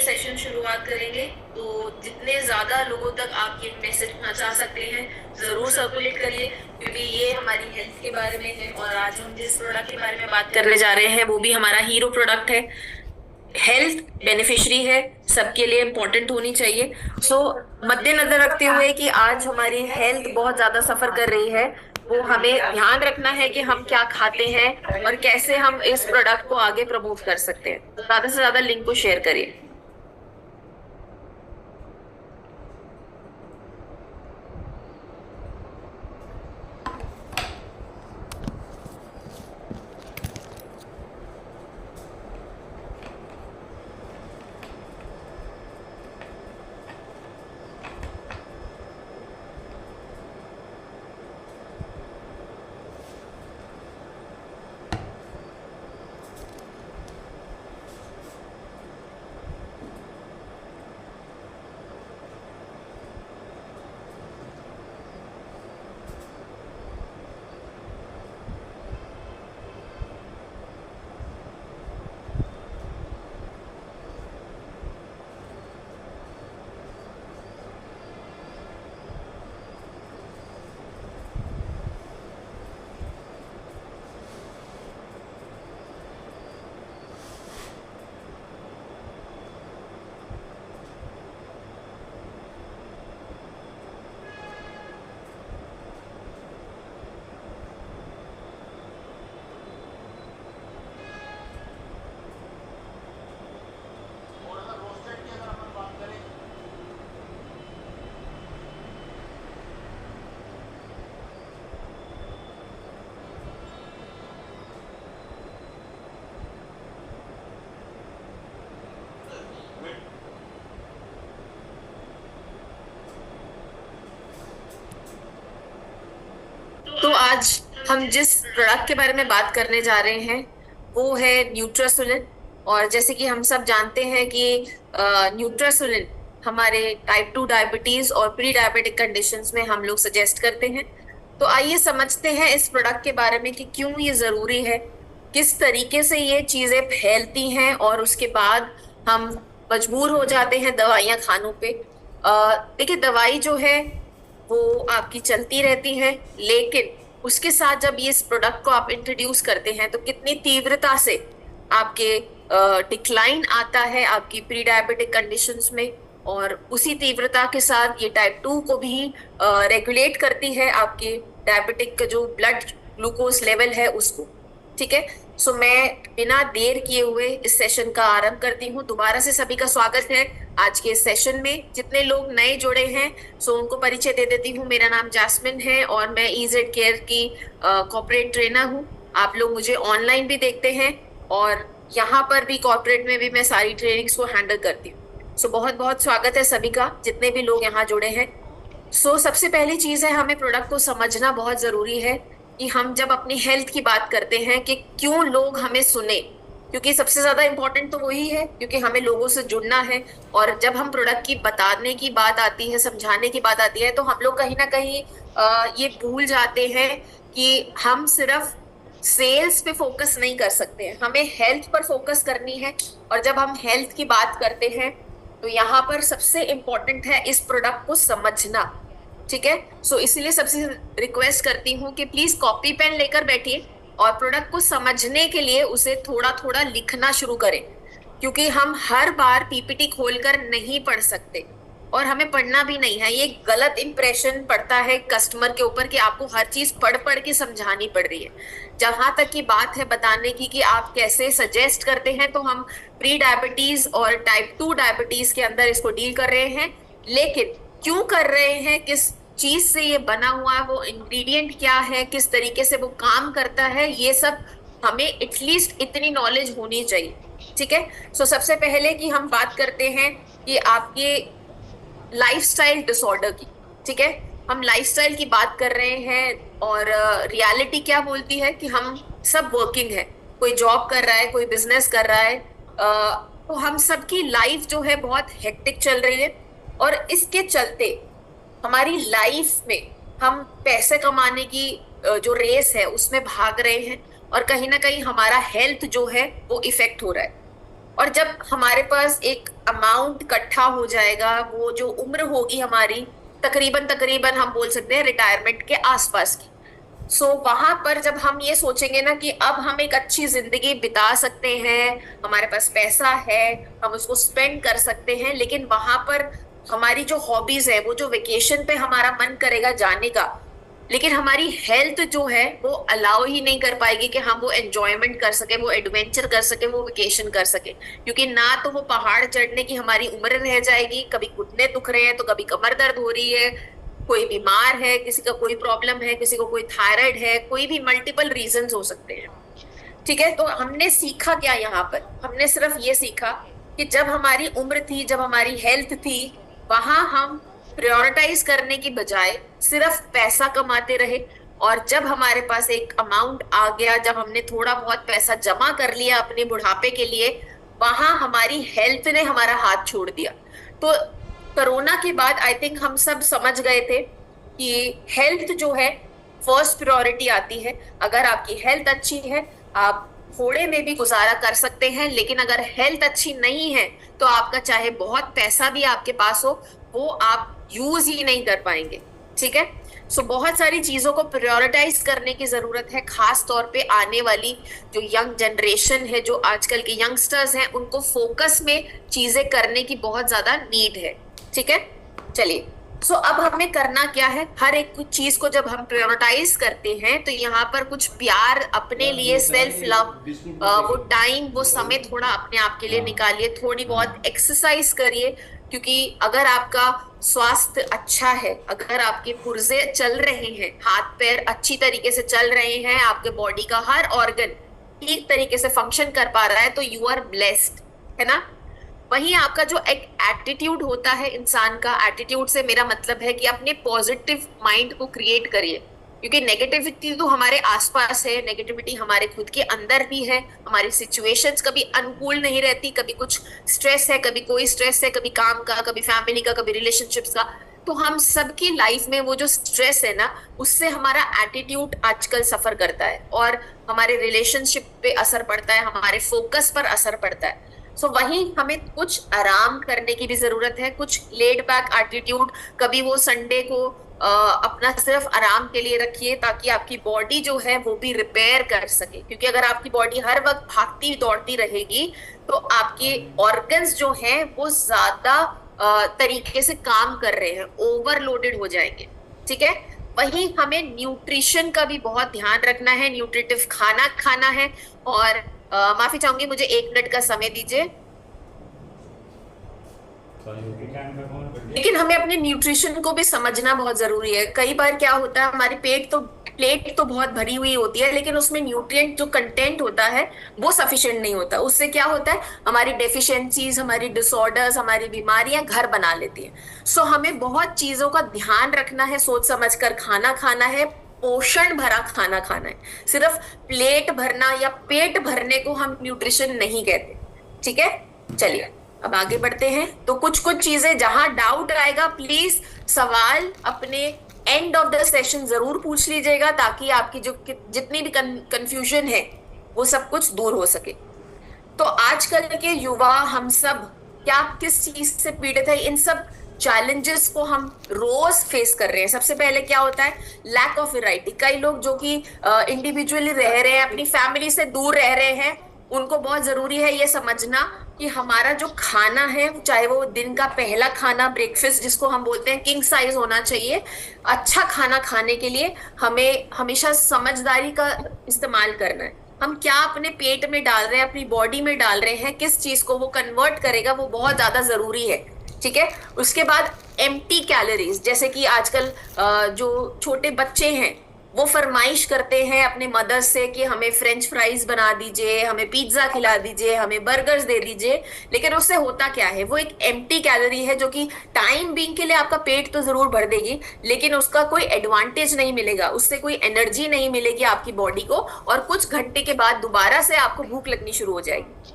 Session शुरुआत करेंगे, तो जितने ज़्यादा लोगों तक आप ये मैसेज पहुंचा सकते हैं ज़रूर सर्कुलेट करिए, क्योंकि ये हमारी हेल्थ के बारे में है। और आज हम जिस प्रोडक्ट के बारे में बात करने जा रहे हैं वो भी हमारा हीरो प्रोडक्ट है। हेल्थ बेनिफिशियरी है, सबके लिए इम्पोर्टेंट होनी चाहिए। सो मद्देनजर रखते हुए कि आज हमारी हेल्थ बहुत ज्यादा सफर कर रही है, वो हमें ध्यान रखना है कि हम क्या खाते हैं और कैसे हम इस प्रोडक्ट को आगे प्रमोट कर सकते हैं। ज्यादा से ज्यादा लिंक को शेयर करिए। तो आज हम जिस प्रोडक्ट के बारे में बात करने जा रहे हैं वो है न्यूट्रासोलिन। और जैसे कि हम सब जानते हैं कि न्यूट्रासोलिन हमारे टाइप 2 डायबिटीज और प्री डायबिटिक कंडीशंस में हम लोग सजेस्ट करते हैं। तो आइए समझते हैं इस प्रोडक्ट के बारे में कि क्यों ये जरूरी है, किस तरीके से ये चीजें फैलती हैं और उसके बाद हम मजबूर हो जाते हैं दवाइयां खानों पे। देखिए, दवाई जो है वो आपकी चलती रहती है, लेकिन उसके साथ जब ये इस प्रोडक्ट को आप इंट्रोड्यूस करते हैं तो कितनी तीव्रता से आपके डिक्लाइन आता है आपकी प्री डायबिटिक कंडीशंस में। और उसी तीव्रता के साथ ये टाइप 2 को भी रेगुलेट करती है, आपके डायबिटिक का जो ब्लड ग्लूकोज लेवल है उसको। ठीक है, सो मैं बिना देर किए हुए इस सेशन का आरंभ करती हूँ। दोबारा से सभी का स्वागत है आज के इस सेशन में। जितने लोग नए जुड़े हैं सो उनको परिचय दे देती हूँ। मेरा नाम जैस्मिन है और मैं ईजेड केयर की कॉर्पोरेट ट्रेनर हूँ। आप लोग मुझे ऑनलाइन भी देखते हैं और यहाँ पर भी कॉर्पोरेट में भी मैं सारी ट्रेनिंग्स को हैंडल करती हूँ। सो बहुत बहुत स्वागत है सभी का, जितने भी लोग यहाँ जुड़े हैं। सो सबसे पहली चीज है, हमें प्रोडक्ट को समझना बहुत जरूरी है कि हम जब अपनी हेल्थ की बात करते हैं कि क्यों लोग हमें सुने, क्योंकि सबसे ज्यादा इंपॉर्टेंट तो वही है, क्योंकि हमें लोगों से जुड़ना है। और जब हम प्रोडक्ट की बताने की बात आती है, समझाने की बात आती है, तो हम लोग कहीं ना कहीं ये भूल जाते हैं कि हम सिर्फ सेल्स पे फोकस नहीं कर सकते हैं, हमें हेल्थ पर फोकस करनी है। और जब हम हेल्थ की बात करते हैं तो यहाँ पर सबसे इम्पोर्टेंट है इस प्रोडक्ट को समझना। ठीक है, सो इसीलिए सबसे रिक्वेस्ट करती हूँ कि प्लीज कॉपी पेन लेकर बैठिए और प्रोडक्ट को समझने के लिए उसे थोड़ा थोड़ा लिखना शुरू करें, क्योंकि हम हर बार पीपीटी खोलकर नहीं पढ़ सकते और हमें पढ़ना भी नहीं है। ये गलत इंप्रेशन पड़ता है कस्टमर के ऊपर कि आपको हर चीज पढ़ पढ़ के समझानी पड़ रही है। जहां तक की बात है बताने की कि आप कैसे सजेस्ट करते हैं, तो हम प्री डायबिटीज और टाइप 2 डायबिटीज के अंदर इसको डील कर रहे हैं। लेकिन क्यों कर रहे हैं, किस चीज से ये बना हुआ है, वो इंग्रेडिएंट क्या है, किस तरीके से वो काम करता है, ये सब हमें एटलीस्ट इतनी नॉलेज होनी चाहिए। ठीक है, सो सबसे पहले कि हम बात करते हैं कि आपके लाइफस्टाइल डिसऑर्डर की। ठीक है, हम लाइफस्टाइल की बात कर रहे हैं और रियलिटी क्या बोलती है कि हम सब वर्किंग है, कोई जॉब कर रहा है, कोई बिजनेस कर रहा है। तो हम सबकी लाइफ जो है बहुत हेक्टिक चल रही है और इसके चलते हमारी लाइफ में हम पैसे कमाने की जो रेस है उसमें भाग रहे हैं और कहीं ना कहीं हमारा हेल्थ जो है वो इफेक्ट हो रहा है। और जब हमारे पास एक अमाउंट इकट्ठा हो जाएगा, वो जो उम्र होगी हमारी, तकरीबन तकरीबन हम बोल सकते हैं रिटायरमेंट के आसपास की। वहां पर जब हम ये सोचेंगे ना कि अब हम एक अच्छी जिंदगी बिता सकते हैं, हमारे पास पैसा है, हम उसको स्पेंड कर सकते हैं, लेकिन वहां पर हमारी जो हॉबीज है, वो जो वेकेशन पे हमारा मन करेगा जाने का, लेकिन हमारी हेल्थ जो है वो अलाउ ही नहीं कर पाएगी कि हम वो एंजॉयमेंट कर सके, वो एडवेंचर कर सके, वो वेकेशन कर सके। क्योंकि ना तो वो पहाड़ चढ़ने की हमारी उम्र रह जाएगी, कभी घुटने दुख रहे हैं तो कभी कमर दर्द हो रही है, कोई बीमार है, किसी का कोई प्रॉब्लम है, किसी को कोई थायराइड है, कोई भी मल्टीपल रीजंस हो सकते हैं। ठीक है, तो हमने सीखा क्या यहाँ पर? हमने सिर्फ ये सीखा कि जब हमारी उम्र थी, जब हमारी हेल्थ थी, वहां हम प्रायोरिटाइज करने की बजाय सिर्फ पैसा कमाते रहे। और जब हमारे पास एक अमाउंट आ गया, जब हमने थोड़ा बहुत पैसा जमा कर लिया अपने बुढ़ापे के लिए, वहां हमारी हेल्थ ने हमारा हाथ छोड़ दिया। तो कोरोना के बाद आई थिंक हम सब समझ गए थे कि हेल्थ जो है फर्स्ट प्रायोरिटी आती है। अगर आपकी हेल्थ अच्छी है, आप थोड़े में भी गुजारा कर सकते हैं, लेकिन अगर हेल्थ अच्छी नहीं है तो आपका चाहे बहुत पैसा भी आपके पास हो, वो आप यूज ही नहीं कर पाएंगे। ठीक है, बहुत सारी चीजों को प्रायोरिटाइज करने की जरूरत है, खास तौर पे आने वाली जो यंग जनरेशन है, जो आजकल के यंगस्टर्स हैं, उनको फोकस में चीजें करने की बहुत ज्यादा नीड है। ठीक है, चलिए। अब हमें करना क्या है? हर एक कुछ चीज को जब हम प्रायोरिटाइज करते हैं तो यहाँ पर कुछ प्यार अपने लिए, सेल्फ लव, वो टाइम, वो समय थोड़ा अपने आप के लिए निकालिए, थोड़ी बहुत एक्सरसाइज करिए। क्योंकि अगर आपका स्वास्थ्य अच्छा है, अगर आपके पुर्जे चल रहे हैं, हाथ पैर अच्छी तरीके से चल रहे हैं, आपके बॉडी का हर ऑर्गन ठीक तरीके से फंक्शन कर पा रहा है, तो यू आर ब्लेस्ड, है ना? वहीं आपका जो एक एटीट्यूड होता है इंसान का, एटीट्यूड से मेरा मतलब है कि अपने पॉजिटिव माइंड को क्रिएट करिए। क्योंकि नेगेटिविटी तो हमारे आसपास है, नेगेटिविटी हमारे खुद के अंदर भी है, हमारी सिचुएशंस कभी अनुकूल नहीं रहती, कभी कुछ स्ट्रेस है, कभी कोई स्ट्रेस है, कभी काम का, कभी फैमिली का, कभी रिलेशनशिप्स का। तो हम सबकी लाइफ में वो जो स्ट्रेस है ना, उससे हमारा एटीट्यूड आजकल सफर करता है, और हमारे रिलेशनशिप पे असर पड़ता है, हमारे फोकस पर असर पड़ता है। वहीं हमें कुछ आराम करने की भी जरूरत है, कुछ लेड बैक एटीट्यूड। कभी वो संडे को अपना सिर्फ आराम के लिए रखिए, ताकि आपकी बॉडी जो है वो भी रिपेयर कर सके। क्योंकि अगर आपकी बॉडी हर वक्त भागती दौड़ती रहेगी तो आपके ऑर्गन्स जो हैं वो ज्यादा तरीके से काम कर रहे हैं, ओवरलोडेड हो जाएंगे। ठीक है, वहीं हमें न्यूट्रिशन का भी बहुत ध्यान रखना है, न्यूट्रिटिव खाना खाना है। और माफी चाहूंगी, मुझे 1 मिनट का समय दीजिए। लेकिन हमें अपने न्यूट्रिशन को भी समझना बहुत जरूरी है। कई बार क्या होता है, हमारी प्लेट तो बहुत भरी हुई होती है, लेकिन उसमें न्यूट्रिएंट जो कंटेंट होता है वो सफिशिएंट नहीं होता। उससे क्या होता है, हमारी डेफिशिएंसीज, हमारी डिसऑर्डर्स, हमारी बीमारियां घर बना लेती हैं। हमें बहुत चीजों का ध्यान रखना है, सोच समझ कर खाना खाना है, पोषण भरा खाना खाना है। सिर्फ प्लेट भरना या पेट भरने को हम न्यूट्रिशन नहीं कहते। ठीक है, चलिए अब आगे बढ़ते हैं। तो कुछ कुछ चीजें जहां डाउट आएगा, प्लीज सवाल अपने एंड ऑफ द सेशन जरूर पूछ लीजिएगा, ताकि आपकी जो जितनी भी कंफ्यूजन है वो सब कुछ दूर हो सके। तो आजकल के युवा, हम सब क्या किस चीज से पीड़ित है, इन सब चैलेंजेस को हम रोज फेस कर रहे हैं। सबसे पहले क्या होता है, लैक ऑफ वैरायटी। कई लोग जो कि इंडिविजुअली रह रहे हैं, अपनी फैमिली से दूर रह रहे हैं, उनको बहुत जरूरी है ये समझना कि हमारा जो खाना है, चाहे वो दिन का पहला खाना, ब्रेकफास्ट जिसको हम बोलते हैं, किंग साइज होना चाहिए। अच्छा खाना खाने के लिए हमें हमेशा समझदारी का इस्तेमाल करना है। हम क्या अपने पेट में डाल रहे हैं, अपनी बॉडी में डाल रहे हैं, किस चीज को वो कन्वर्ट करेगा, वो बहुत ज्यादा जरूरी है। ठीक है, उसके बाद एम्प्टी कैलोरीज, जैसे कि आजकल जो छोटे बच्चे हैं वो फरमाइश करते हैं अपने मदर से कि हमें फ्रेंच फ्राइज बना दीजिए, हमें पिज्जा खिला दीजिए, हमें बर्गर्स दे दीजिए। लेकिन उससे होता क्या है, वो एक एम्प्टी कैलोरी है, जो कि टाइम बीइंग के लिए आपका पेट तो जरूर भर देगी, लेकिन उसका कोई एडवांटेज नहीं मिलेगा, उससे कोई एनर्जी नहीं मिलेगी आपकी बॉडी को, और कुछ घंटे के बाद दोबारा से आपको भूख लगनी शुरू हो जाएगी।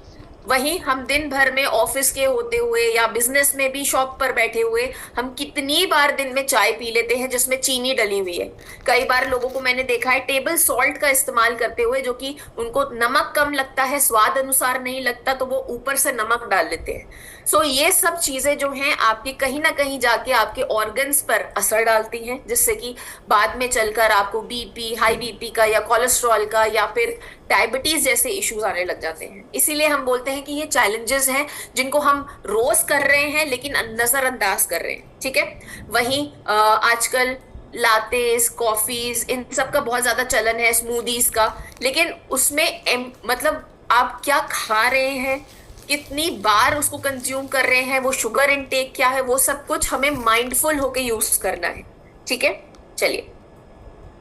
वहीं हम दिन भर में ऑफिस के होते हुए या बिजनेस में भी शॉप पर बैठे हुए हम कितनी बार दिन में चाय पी लेते हैं जिसमें चीनी डली हुई है। कई बार लोगों को मैंने देखा है टेबल सॉल्ट का इस्तेमाल करते हुए, जो कि उनको नमक कम लगता है, स्वाद अनुसार नहीं लगता, तो वो ऊपर से नमक डाल लेते हैं। सो ये सब चीजें जो हैं आपके कहीं ना कहीं जाके आपके ऑर्गन्स पर असर डालती हैं, जिससे कि बाद में चलकर आपको बीपी, हाई बीपी का या कोलेस्ट्रॉल का या फिर डायबिटीज जैसे इश्यूज आने लग जाते हैं। इसीलिए हम बोलते हैं कि ये चैलेंजेस हैं जिनको हम रोज कर रहे हैं लेकिन नजरअंदाज कर रहे हैं। ठीक है। वहीं आजकल लातेस, कॉफीज, इन सब का बहुत ज्यादा चलन है, स्मूदीज का, लेकिन उसमें मतलब आप क्या खा रहे हैं, कितनी बार उसको कंज्यूम कर रहे हैं, वो शुगर इनटेक क्या है, वो सब कुछ हमें माइंडफुल होके यूज करना है। ठीक है। चलिए,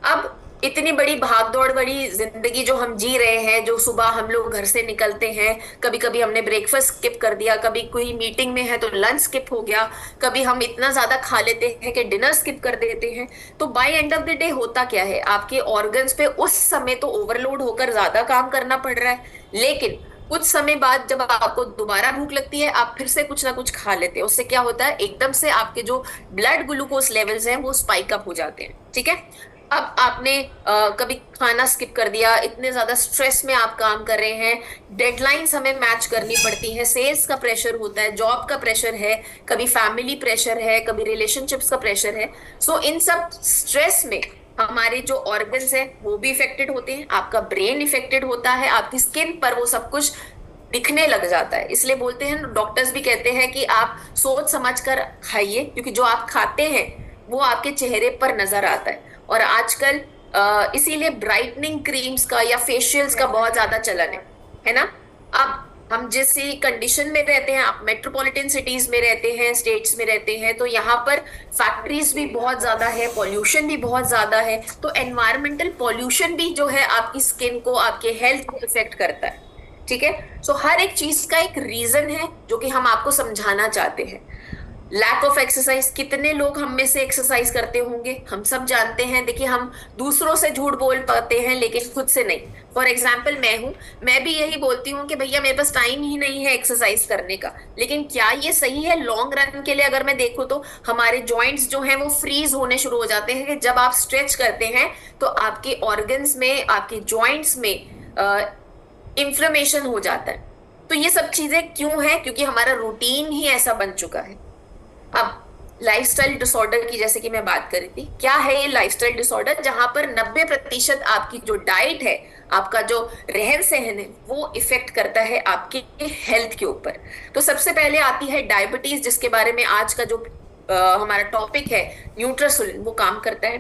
अब इतनी बड़ी भागदौड़ भरी जिंदगी जो हम जी रहे हैं, जो सुबह हम लोग घर से निकलते हैं, कभी कभी हमने ब्रेकफास्ट स्किप कर दिया, कभी कोई मीटिंग में है तो लंच स्किप हो गया, कभी हम इतना ज्यादा खा लेते हैं कि डिनर स्किप कर देते हैं, तो by end of the day होता क्या है, आपके ऑर्गन्स पे उस समय तो ओवरलोड होकर ज्यादा काम करना पड़ रहा है, लेकिन कुछ समय बाद जब आपको दोबारा भूख लगती है आप फिर से कुछ ना कुछ खा लेते हैं। उससे क्या होता है, एकदम से आपके जो ब्लड ग्लूकोज लेवल्स हैं वो स्पाइक अप हो जाते हैं। ठीक है। अब आपने कभी खाना स्किप कर दिया, इतने ज्यादा स्ट्रेस में आप काम कर रहे हैं, डेडलाइंस हमें मैच करनी पड़ती है, सेल्स का प्रेशर होता है, जॉब का प्रेशर है, कभी फैमिली प्रेशर है, कभी रिलेशनशिप्स का प्रेशर है। सो इन सब स्ट्रेस में हमारे जो ऑर्गन्स है वो भी इफेक्टेड होते हैं, आपका ब्रेन इफेक्टेड होता है, आपकी स्किन पर वो सब कुछ दिखने लग जाता है। इसलिए बोलते हैं, डॉक्टर्स भी कहते हैं कि आप सोच समझ कर खाइए, क्योंकि जो आप खाते हैं वो आपके चेहरे पर नजर आता है। और आजकल इसीलिए ब्राइटनिंग क्रीम्स का या फेशियल्स का बहुत ज्यादा चलन है ना। अब हम जिस कंडीशन में रहते हैं, आप मेट्रोपॉलिटन सिटीज में रहते हैं, स्टेट्स में रहते हैं, तो यहाँ पर फैक्ट्रीज भी बहुत ज्यादा है, पॉल्यूशन भी बहुत ज्यादा है, तो एनवायरमेंटल पॉल्यूशन भी जो है आपकी स्किन को, आपके हेल्थ को इफेक्ट करता है। ठीक है। सो हर एक चीज का एक रीजन है जो कि हम आपको समझाना चाहते हैं। लैक ऑफ एक्सरसाइज, कितने लोग हम में से एक्सरसाइज करते होंगे, हम सब जानते हैं। देखिए, हम दूसरों से झूठ बोल पाते हैं लेकिन खुद से नहीं। फॉर एग्जाम्पल मैं भी यही बोलती हूँ कि भैया मेरे पास टाइम ही नहीं है एक्सरसाइज करने का, लेकिन क्या ये सही है? लॉन्ग रन के लिए अगर मैं देखूँ तो हमारे जॉइंट्स जो हैं वो फ्रीज होने शुरू हो जाते हैं कि जब आप स्ट्रेच करते हैं तो आपके ऑर्गन्स में, आपके जॉइंट्स में इंफ्लेमेशन हो जाता है। तो ये सब चीजें क्यों है? क्योंकि हमारा रूटीन ही ऐसा बन चुका है। अब लाइफस्टाइल डिसऑर्डर की जैसे कि मैं बात कर रही थी, क्या है ये लाइफस्टाइल डिसऑर्डर? जहां पर 90% आपकी जो डाइट है, आपका जो रहन सहन है, वो इफेक्ट करता है आपके हेल्थ के ऊपर। तो सबसे पहले आती है डायबिटीज, जिसके बारे में आज का जो हमारा टॉपिक है न्यूट्रासोलिन, वो काम करता है।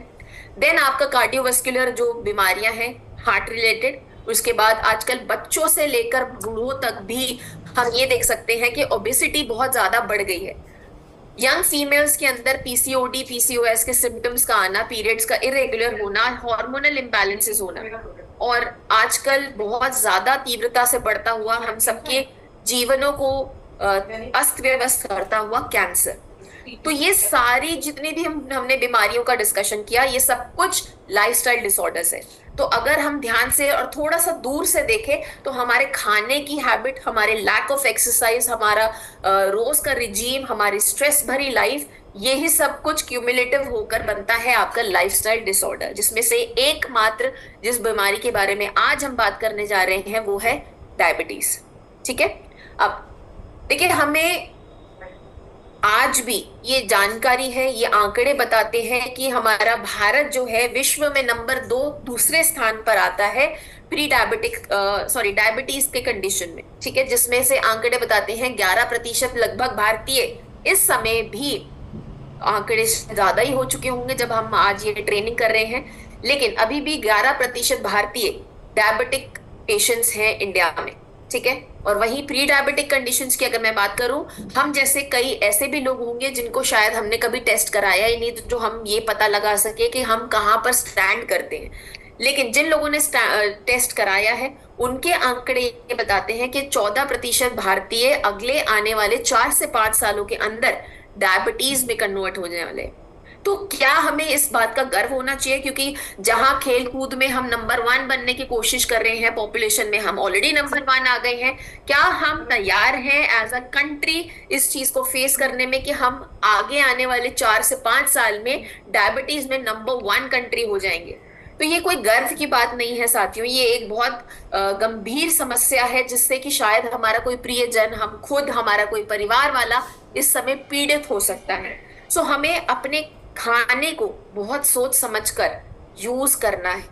देन आपका कार्डियोवास्कुलर जो बीमारियां हैं, हार्ट रिलेटेड। उसके बाद आजकल बच्चों से लेकर बूढ़ों तक भी हम ये देख सकते हैं कि ओबेसिटी बहुत ज्यादा बढ़ गई है। यंग फीमेल्स के अंदर पीसीओडी, पीसीओएस के सिम्टम्स का आना, पीरियड्स का इरेगुलर होना, हार्मोनल इम्बैलेंसेस होना, और आजकल बहुत ज्यादा तीव्रता से बढ़ता हुआ हम सबके जीवनों को अस्त व्यस्त करता हुआ कैंसर। तो ये सारी जितनी भी हमने बीमारियों का डिस्कशन किया, ये सब कुछ लाइफस्टाइल डिसऑर्डर्स है। तो अगर हम ध्यान से और थोड़ा सा दूर से देखें तो हमारे खाने की हैबिट, हमारे लैक ऑफ एक्सरसाइज, हमारा रोज का रिजीम, हमारी स्ट्रेस भरी लाइफ, यही सब कुछ क्यूमुलेटिव होकर बनता है आपका लाइफस्टाइल डिसऑर्डर, जिसमें से एकमात्र जिस बीमारी के बारे में आज हम बात करने जा रहे हैं वो है डायबिटीज। ठीक है। अब देखिए, हमें आज भी ये जानकारी है, ये आंकड़े बताते हैं कि हमारा भारत जो है विश्व में नंबर 2 दूसरे स्थान पर आता है प्री डायबिटिक डायबिटीज के कंडीशन में। ठीक है। जिसमें से आंकड़े बताते हैं 11% लगभग भारतीय, इस समय भी आंकड़े ज्यादा ही हो चुके होंगे जब हम आज ये ट्रेनिंग कर रहे हैं, लेकिन अभी भी 11% भारतीय डायबिटिक पेशेंट्स हैं इंडिया में। ठीक है। और वहीं प्री डायबिटिक कंडीशंस की अगर मैं बात करूं, हम जैसे कई ऐसे भी लोग होंगे जिनको शायद हमने कभी टेस्ट कराया ही नहीं, तो जो हम ये पता लगा सके कि हम कहाँ पर स्टैंड करते हैं। लेकिन जिन लोगों ने टेस्ट कराया है, उनके आंकड़े ये बताते हैं कि 14% भारतीय अगले आने वाले 4 से 5 सालों के अंदर डायबिटीज में कन्वर्ट होने वाले। तो क्या हमें इस बात का गर्व होना चाहिए, क्योंकि जहां खेल कूद में हम नंबर वन बनने की कोशिश कर रहे हैं, पॉपुलेशन में हम ऑलरेडी नंबर वन आ गए हैं, क्या हम तैयार हैं एज अ कंट्री इस चीज को फेस करने में कि हम आगे आने वाले 4 से 5 साल में डायबिटीज में नंबर वन कंट्री हो जाएंगे? तो ये कोई गर्व की बात नहीं है साथियों, ये एक बहुत गंभीर समस्या है जिससे कि शायद हमारा कोई प्रियजन, हम खुद, हमारा कोई परिवार वाला इस समय पीड़ित हो सकता है। सो हमें अपने खाने को बहुत सोच समझकर यूज करना है,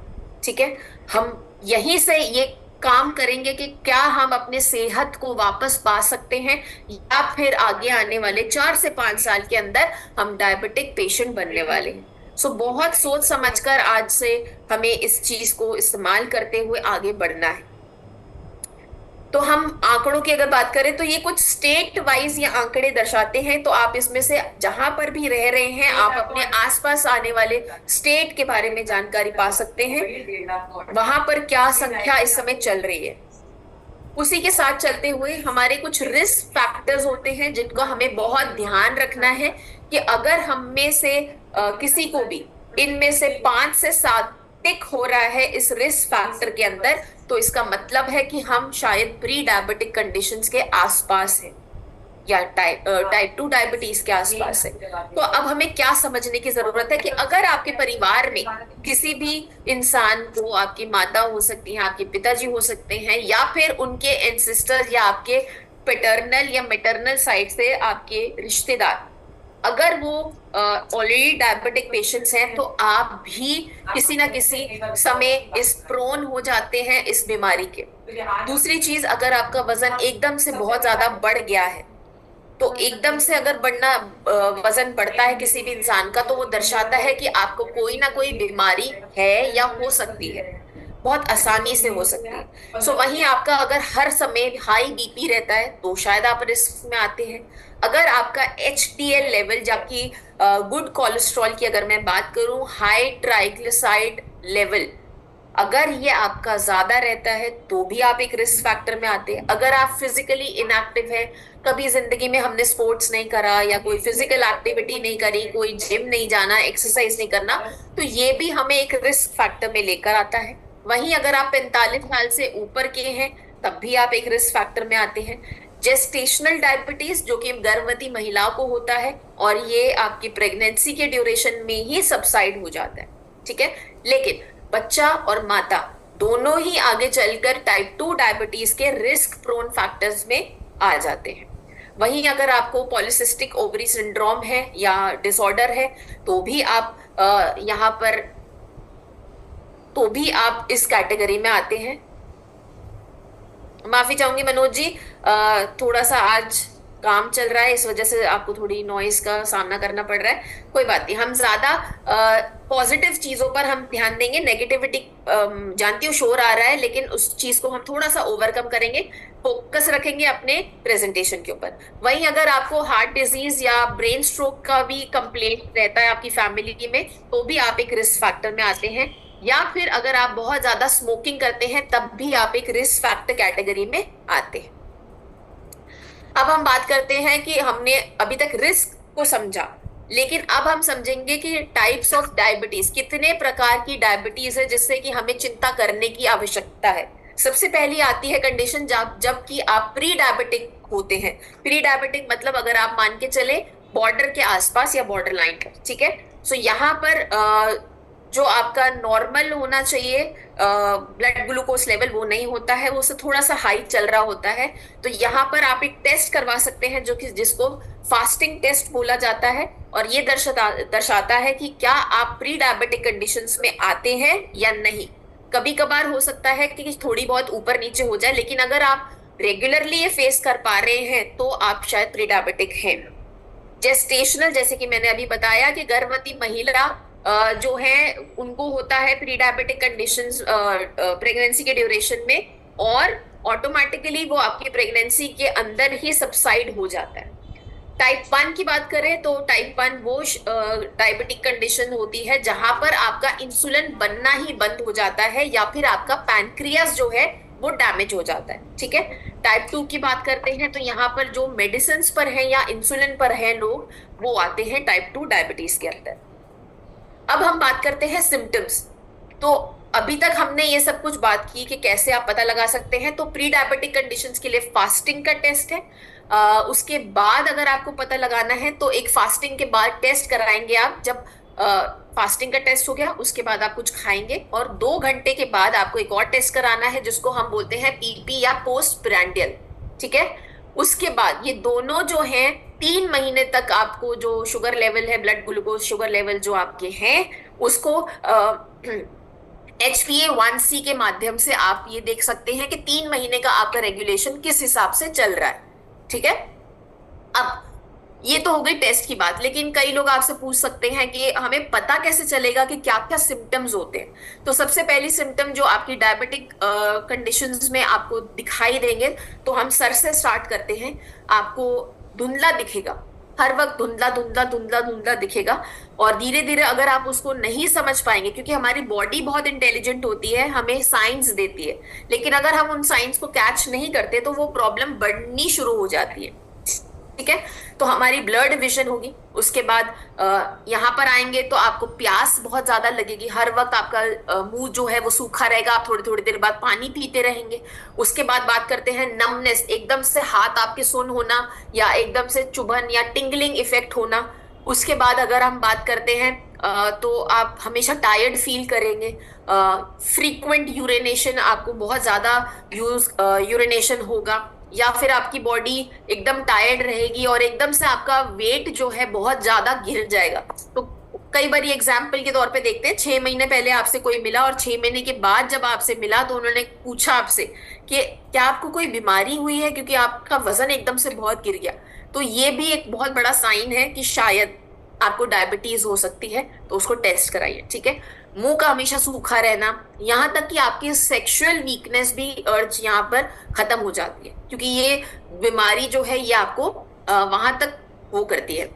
ठीक है? हम यहीं से ये काम करेंगे कि क्या हम अपने सेहत को वापस पा सकते हैं, या फिर आगे आने वाले 4 से 5 साल के अंदर हम डायबिटिक पेशेंट बनने वाले हैं। सो बहुत सोच समझकर आज से हमें इस चीज को इस्तेमाल करते हुए आगे बढ़ना है। तो हम आंकड़ों की अगर बात करें तो ये कुछ स्टेट वाइज ये आंकड़े दर्शाते हैं, तो आप इसमें से जहां पर भी रह रहे हैं आप अपने आसपास आने वाले स्टेट के बारे में जानकारी पा सकते हैं, वहां पर क्या संख्या इस समय चल रही है। उसी के साथ चलते हुए हमारे कुछ रिस्क फैक्टर्स होते हैं जिनको हमें बहुत ध्यान रखना है कि अगर हम में से किसी को भी इनमें से 5 से 7 टिक हो रहा है इस रिस्क फैक्टर के अंदर, तो इसका मतलब है कि हम शायद प्री डायबिटिक कंडीशंस के आसपास हैं या टाइप 2 डायबिटीज के आसपास है। तो अब हमें क्या समझने की जरूरत है कि अगर आपके परिवार में किसी भी इंसान को, आपकी माता हो सकती है, आपके पिताजी हो सकते हैं, या फिर उनके एंसेस्टर्स या आपके पैटर्नल या मैटरनल साइड से आपके रिश्तेदार, अगर वो ऑलरेडी डायबिटिक पेशेंट्स हैं, तो आप भी किसी ना किसी समय इस प्रोन हो जाते हैं इस बीमारी के। दूसरी चीज, अगर आपका वजन एकदम से बहुत ज्यादा बढ़ गया है, तो एकदम से अगर वजन बढ़ता है किसी भी इंसान का, तो वो दर्शाता है कि आपको कोई ना कोई बीमारी है या हो सकती है, बहुत आसानी से हो सकती है। सो वहीं आपका अगर हर समय हाई बीपी रहता है तो शायद आप रिस्क में आते हैं। अगर आपका HDL लेवल, जबकि गुड कोलेस्ट्रॉल की अगर मैं बात करूं, हाई ट्राइग्लिसराइड लेवल, अगर ये आपका ज्यादा रहता है तो भी आप एक रिस्क फैक्टर में आते हैं। अगर आप फिजिकली इनएक्टिव है, कभी जिंदगी में हमने स्पोर्ट्स नहीं करा या कोई फिजिकल एक्टिविटी नहीं करी, कोई जिम नहीं जाना, एक्सरसाइज नहीं करना, तो ये भी हमें एक रिस्क फैक्टर में लेकर आता है। वहीं अगर आप 45 साल से ऊपर के हैं तब भी आप एक रिस्क फैक्टर में आते हैं। जेस्टेशनल डायबिटीज, जो कि गर्भवती महिलाओं को होता है और ये आपकी प्रेगनेंसी के ड्यूरेशन में ही सबसाइड हो जाता है, ठीक है? लेकिन बच्चा और माता दोनों ही आगे चलकर टाइप 2 डायबिटीज के रिस्क प्रोन फैक्टर्स में आ जाते हैं। वहीं अगर आपको पॉलिसिस्टिक ओवरी सिंड्रोम है या डिसऑर्डर है, तो भी आप यहाँ पर, तो भी आप इस कैटेगरी में आते हैं। माफी चाहूंगी मनोज जी, थोड़ा सा आज काम चल रहा है, इस वजह से आपको थोड़ी नॉइस का सामना करना पड़ रहा है। कोई बात नहीं, हम ज्यादा पॉजिटिव चीजों पर हम ध्यान देंगे। नेगेटिविटी जानती हूँ शोर आ रहा है, लेकिन उस चीज को हम थोड़ा सा ओवरकम करेंगे, फोकस रखेंगे अपने प्रेजेंटेशन के ऊपर। वहीं अगर आपको हार्ट डिजीज या ब्रेन स्ट्रोक का भी कंप्लेंट रहता है आपकी फैमिली में, तो भी आप एक रिस्क फैक्टर में आते हैं। या फिर अगर आप बहुत ज्यादा स्मोकिंग करते हैं तब भी आप एक रिस्क फैक्टर कैटेगरी में आते हैं। अब हम बात करते हैं कि हमने अभी तक रिस्क को समझा, लेकिन अब हम समझेंगे कि टाइप्स ऑफ डायबिटीज, कितने प्रकार की डायबिटीज है जिससे कि हमें चिंता करने की आवश्यकता है। सबसे पहली आती है कंडीशन जबकि आप प्री डायबिटिक होते हैं। प्री डायबिटिक मतलब अगर आप मान के चले बॉर्डर के आसपास या बॉर्डर लाइन पर, ठीक है? सो यहाँ पर जो आपका नॉर्मल होना चाहिए ब्लड ग्लूकोज लेवल, वो नहीं होता है, वो उससे थोड़ा सा हाई चल रहा होता है। तो यहाँ पर आप एक टेस्ट करवा सकते हैं जो कि जिसको फास्टिंग टेस्ट बोला जाता है, और ये दर्शाता है कि क्या आप प्री डायबिटिक कंडीशंस में आते हैं या नहीं। कभी कभार हो सकता है कि थोड़ी बहुत ऊपर नीचे हो जाए, लेकिन अगर आप रेगुलरली ये फेस कर पा रहे हैं तो आप शायद प्री डायबिटिक हैं। जेस्टेशनल, जैसे कि मैंने अभी बताया कि गर्भवती महिला जो है उनको होता है प्री डायबिटिक कंडीशंस प्रेगनेंसी के ड्यूरेशन में, और ऑटोमेटिकली वो आपकी प्रेगनेंसी के अंदर ही सबसाइड हो जाता है। टाइप 1 की बात करें तो टाइप 1 वो डायबिटिक कंडीशन होती है जहां पर आपका इंसुलिन बनना ही बंद हो जाता है, या फिर आपका पैनक्रियास जो है वो डैमेज हो जाता है, ठीक है? टाइप 2 की बात करते हैं तो यहाँ पर जो मेडिसिन पर है या इंसुलिन पर है लोग, वो आते हैं टाइप 2 डायबिटीज के अंदर। अब हम बात करते हैं सिम्टम्स। तो अभी तक हमने ये सब कुछ बात की कि कैसे आप पता लगा सकते हैं। तो प्री डायबिटिक कंडीशंस के लिए फास्टिंग का टेस्ट है। उसके बाद अगर आपको पता लगाना है तो एक फास्टिंग के बाद टेस्ट कराएंगे आप। जब फास्टिंग का टेस्ट हो गया उसके बाद आप कुछ खाएंगे और 2 घंटे के बाद आपको एक और टेस्ट कराना है जिसको हम बोलते हैं पीपी या पोस्ट प्रेंडियल। ठीक है। उसके बाद ये दोनों जो हैं 3 महीने तक आपको जो शुगर लेवल है, ब्लड ग्लूकोज शुगर लेवल जो आपके हैं उसको HbA1c के माध्यम से आप ये देख सकते हैं कि 3 महीने का आपका रेगुलेशन किस हिसाब से चल रहा है। ठीक है। अब ये तो हो गई टेस्ट की बात, लेकिन कई लोग आपसे पूछ सकते हैं कि हमें पता कैसे चलेगा कि क्या क्या सिम्टम्स होते हैं। तो सबसे पहली सिम्टम जो आपकी डायबिटिक कंडीशंस में आपको दिखाई देंगे, तो हम सर से स्टार्ट करते हैं। आपको धुंधला दिखेगा, हर वक्त धुंधला धुंधला धुंधला धुंधला दिखेगा। और धीरे धीरे अगर आप उसको नहीं समझ पाएंगे, क्योंकि हमारी बॉडी बहुत इंटेलिजेंट होती है, हमें साइंस देती है, लेकिन अगर हम उन साइंस को कैच नहीं करते तो वो प्रॉब्लम बढ़नी शुरू हो जाती है। ठीक है। तो हमारी ब्लड विजन होगी। उसके बाद यहाँ पर आएंगे तो आपको प्यास बहुत ज्यादा लगेगी, हर वक्त आपका मुंह जो है वो सूखा रहेगा, आप थोड़ी थोड़ी देर बाद पानी पीते रहेंगे। उसके बाद बात करते हैं नमनेस, एकदम से हाथ आपके सुन्न होना या एकदम से चुभन या टिंगलिंग इफेक्ट होना। उसके बाद अगर हम बात करते हैं तो आप हमेशा टायर्ड फील करेंगे। फ्रीक्वेंट यूरिनेशन, आपको बहुत ज्यादा यूरिनेशन होगा, या फिर आपकी बॉडी एकदम टायर्ड रहेगी और एकदम से आपका वेट जो है बहुत ज्यादा गिर जाएगा। तो कई बार एग्जाम्पल के तौर पे देखते हैं, 6 महीने पहले आपसे कोई मिला और 6 महीने के बाद जब आपसे मिला तो उन्होंने पूछा आपसे कि क्या आपको कोई बीमारी हुई है, क्योंकि आपका वजन एकदम से बहुत गिर गया। तो ये भी एक बहुत बड़ा साइन है कि शायद आपको डायबिटीज हो सकती है, तो उसको टेस्ट कराइए। ठीक है। मुंह का हमेशा सूखा रहना, यहाँ तक कि आपकी सेक्सुअल वीकनेस भी अर्ज यहाँ पर खत्म हो जाती है, क्योंकि ये बीमारी जो है ये आपको वहां तक वो करती है।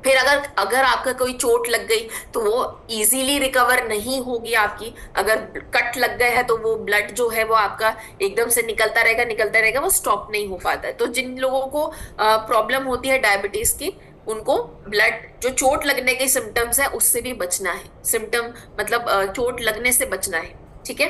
फिर अगर अगर आपका कोई चोट लग गई तो वो इजीली रिकवर नहीं होगी आपकी। अगर कट लग गया है तो वो ब्लड जो है वो आपका एकदम से निकलता रहेगा, वो स्टॉप नहीं हो पाता है। तो जिन लोगों को प्रॉब्लम होती है डायबिटीज की, उनको ब्लड जो चोट लगने के सिम्टम्स है उससे भी बचना है। सिम्टम मतलब चोट लगने से बचना है। ठीक है।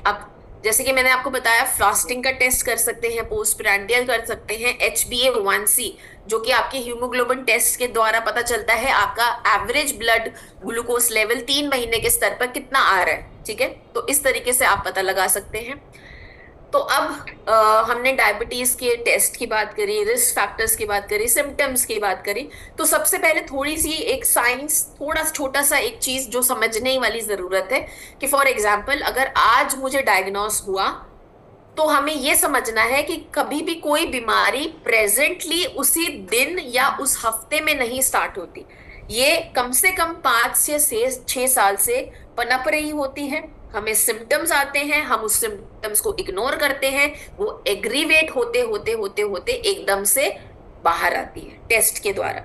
अब जैसे कि मैंने आपको बताया, फास्टिंग का टेस्ट कर सकते हैं, पोस्ट प्रेंडियल कर सकते हैं, HbA1c जो कि आपके हीमोग्लोबिन टेस्ट के द्वारा पता चलता है आपका एवरेज ब्लड ग्लूकोज लेवल 3 महीने के स्तर पर कितना आ रहा है। ठीक है। तो इस तरीके से आप पता लगा सकते हैं। तो अब हमने डायबिटीज के टेस्ट की बात करी, रिस्क फैक्टर्स की बात करी, सिम्टम्स की बात करी। तो सबसे पहले थोड़ी सी एक साइंस, थोड़ा छोटा सा एक चीज जो समझने वाली जरूरत है कि फॉर एग्जाम्पल अगर आज मुझे डायग्नोस हुआ तो हमें यह समझना है कि कभी भी कोई बीमारी प्रेजेंटली उसी दिन या उस हफ्ते में नहीं स्टार्ट होती। ये कम से कम 5 से 6 साल से पनप रही होती है। हमें सिम्टम्स आते हैं, हम उस सिम्टम्स को इग्नोर करते हैं, वो एग्रीवेट होते होते होते होते एकदम से बाहर आती है टेस्ट के द्वारा।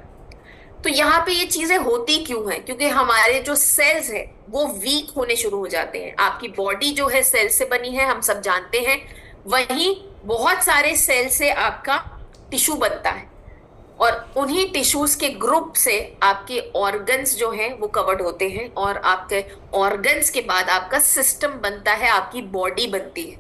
तो यहाँ पे ये चीजें होती क्यों हैं? क्योंकि हमारे जो सेल्स है वो वीक होने शुरू हो जाते हैं। आपकी बॉडी जो है सेल से बनी है, हम सब जानते हैं। वहीं बहुत सारे सेल से आपका टिश्यू बनता है और उन्हीं टिश्यूज के ग्रुप से आपके ऑर्गन्स जो हैं वो कवर्ड होते हैं, और आपके ऑर्गन्स के बाद आपका सिस्टम बनता है, आपकी बॉडी बनती है।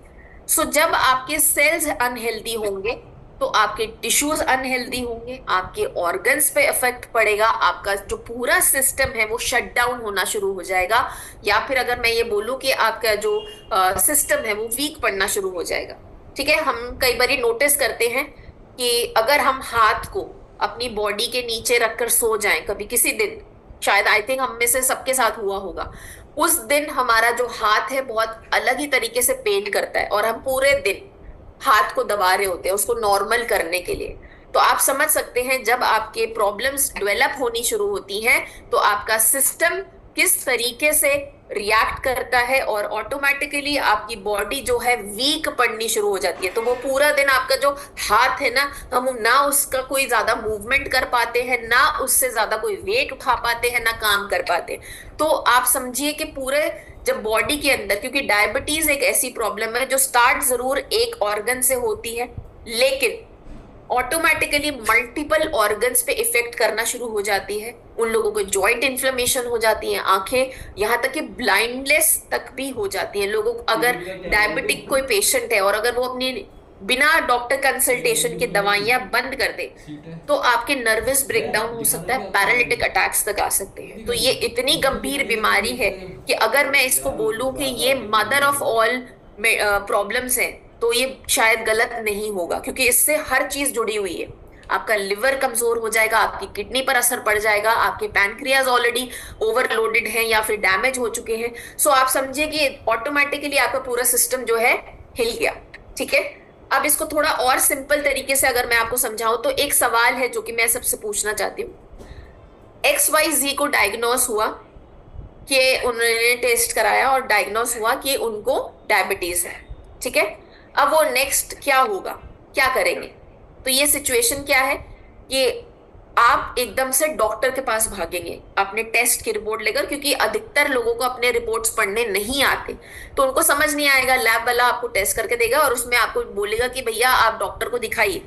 सो जब आपके सेल्स अनहेल्दी होंगे तो आपके टिश्यूज अनहेल्दी होंगे, आपके ऑर्गन्स पे इफेक्ट पड़ेगा, आपका जो पूरा सिस्टम है वो शट डाउन होना शुरू हो जाएगा। या फिर अगर मैं ये बोलूं कि आपका जो सिस्टम है वो वीक पड़ना शुरू हो जाएगा। ठीक है। हम कई बार नोटिस करते हैं कि अगर हम हाथ को अपनी बॉडी के नीचे रखकर सो जाएं कभी किसी दिन, शायद आई थिंक हम में से सबके साथ हुआ होगा, उस दिन हमारा जो हाथ है बहुत अलग ही तरीके से पेन करता है और हम पूरे दिन हाथ को दबा रहे होते हैं उसको नॉर्मल करने के लिए। तो आप समझ सकते हैं जब आपके प्रॉब्लम्स डेवलप होनी शुरू होती हैं तो आपका सिस्टम किस तरीके से रिएक्ट करता है और ऑटोमेटिकली आपकी बॉडी जो है वीक पड़नी शुरू हो जाती है। तो वो पूरा दिन आपका जो हाथ है ना, हम ना उसका कोई ज्यादा मूवमेंट कर पाते हैं, ना उससे ज्यादा कोई वेट उठा पाते हैं, ना काम कर पाते। तो आप समझिए कि पूरे जब बॉडी के अंदर, क्योंकि डायबिटीज एक ऐसी प्रॉब्लम है जो स्टार्ट जरूर एक ऑर्गन से होती है, लेकिन ऑटोमेटिकली मल्टीपल ऑर्गन्स पे इफेक्ट करना शुरू हो जाती है। उन लोगों को जॉइंट इन्फ्लेमेशन हो जाती है, आंखें, यहाँ तक कि ब्लाइंडनेस तक भी हो जाती है लोगों को। अगर डायबिटिक कोई पेशेंट है और अगर वो अपनी बिना डॉक्टर कंसल्टेशन के दवाइयां बंद कर दे तो आपके नर्वस ब्रेकडाउन हो सकता है, पैरालिटिक अटैक्स तक आ सकते हैं। तो ये इतनी गंभीर बीमारी है कि अगर मैं इसको बोलूं कि ये मदर ऑफ ऑल प्रॉब्लम्स है तो ये शायद गलत नहीं होगा, क्योंकि इससे हर चीज जुड़ी हुई है। आपका लिवर कमजोर हो जाएगा, आपकी किडनी पर असर पड़ जाएगा, आपके पैनक्रियाज ऑलरेडी ओवरलोडेड हैं या फिर डैमेज हो चुके हैं। सो आप समझिए कि ऑटोमेटिकली आपका पूरा सिस्टम जो है हिल गया। ठीक है, अब इसको थोड़ा और सिंपल तरीके से अगर मैं आपको समझाऊं तो एक सवाल है जो कि मैं सबसे पूछना चाहती हूँ। XYZ को डायग्नोस हुआ कि उन्होंने टेस्ट कराया और डायग्नोस हुआ कि उनको डायबिटीज है। ठीक है, अब वो नेक्स्ट क्या होगा, क्या करेंगे? तो ये सिचुएशन क्या है कि आप एकदम से डॉक्टर के पास भागेंगे अपने टेस्ट की रिपोर्ट लेकर, क्योंकि अधिकतर लोगों को अपने रिपोर्ट्स पढ़ने नहीं आते, तो उनको समझ नहीं आएगा। लैब वाला आपको टेस्ट करके देगा और उसमें आपको बोलेगा कि भैया आप डॉक्टर को दिखाइए।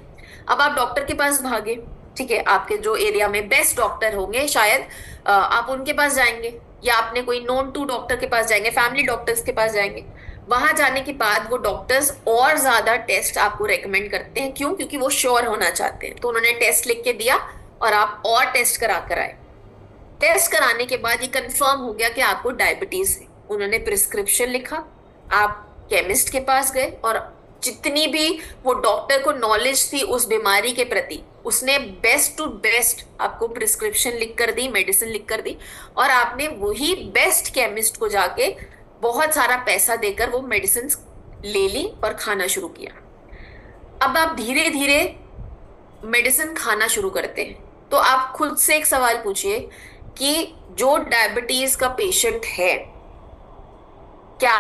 अब आप डॉक्टर के पास भागे, ठीक है, आपके जो एरिया में बेस्ट डॉक्टर होंगे शायद आप उनके पास जाएंगे, या आपने कोई नोन टू डॉक्टर के पास जाएंगे, फैमिली डॉक्टर्स के पास जाएंगे। वहां जाने के बाद वो डॉक्टर्स और ज्यादा टेस्ट आपको रेकमेंड करते हैं। क्यों? क्योंकि वो श्योर होना चाहते हैं। तो उन्होंने टेस्ट लिख के दिया और आप और टेस्ट करा कर आए। टेस्ट कराने के बाद ये कंफर्म हो गया कि आपको डायबिटीज है। उन्होंने प्रिस्क्रिप्शन लिखा, आप केमिस्ट के पास गए और जितनी भी वो डॉक्टर को नॉलेज थी उस बीमारी के प्रति, उसने बेस्ट टू बेस्ट आपको प्रिस्क्रिप्शन लिख कर दी, मेडिसिन लिख कर दी, और आपने वही बेस्ट केमिस्ट को जाके बहुत सारा पैसा देकर वो मेडिसिन ले ली और खाना शुरू किया। अब आप धीरे धीरे मेडिसिन खाना शुरू करते हैं, तो आप खुद से एक सवाल पूछिए कि जो डायबिटीज का पेशेंट है, क्या